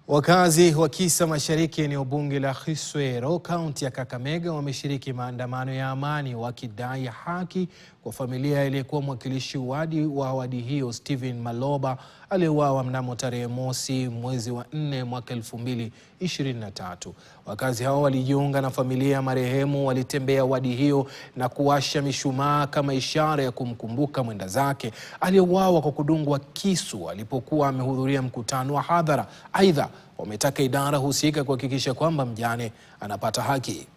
Wakazi wa Kisa Mashariki, eneo bunge la Kiswero, kaunti ya Kakamega, wameshiriki maandamano ya amani wakidai haki kwa familia aliyekuwa mwakilishi wa wadi hiyo Stephen Maloba aliyeuawa mnamo tarehe mosi mwezi wa 4 mwaka 2023. Wakazi hao walijiunga na familia ya marehemu, walitembea wadi hiyo na kuwasha mishumaa kama ishara ya kumkumbuka mwenda zake aliyeuawa kwa kudungwa kisu alipokuwa amehudhuria mkutano wa hadhara. Aidha, wametaka idara husika kuhakikisha kwamba mjane anapata haki.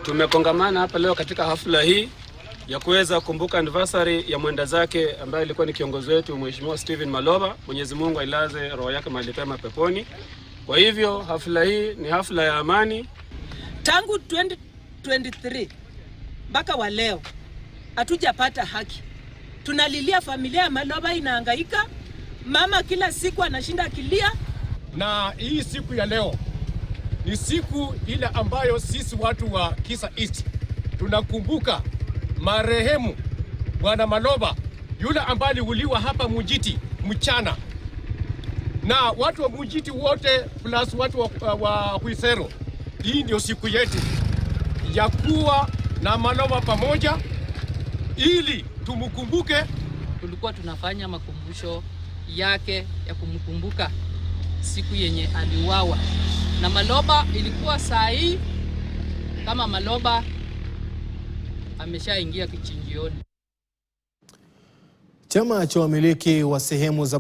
Tumekongamana hapa leo katika hafla hii ya kuweza kukumbuka anniversary ya mwenda zake ambaye alikuwa ni kiongozi wetu Mheshimiwa Stephen Maloba. Mwenyezi Mungu ailaze roho yake mahali pema peponi. Kwa hivyo hafla hii ni hafla ya amani. Tangu 2023 mpaka wa leo hatujapata haki. Tunalilia familia ya Maloba, inahangaika. Mama kila siku anashinda akilia. Na hii siku ya leo ni siku ile ambayo sisi watu wa Kisa East tunakumbuka marehemu Bwana Maloba, yule ambaye aliuliwa hapa Mujiti mchana, na watu wa Mujiti wote plus watu wa Kisero. Hii ndio siku yetu ya kuwa na Maloba pamoja ili tumukumbuke. Tulikuwa tunafanya makumbusho yake ya kumkumbuka siku yenye aliuawa na Maloba. Ilikuwa saa hii kama Maloba ameshaingia kichinjioni. Chama cha wamiliki wa sehemu za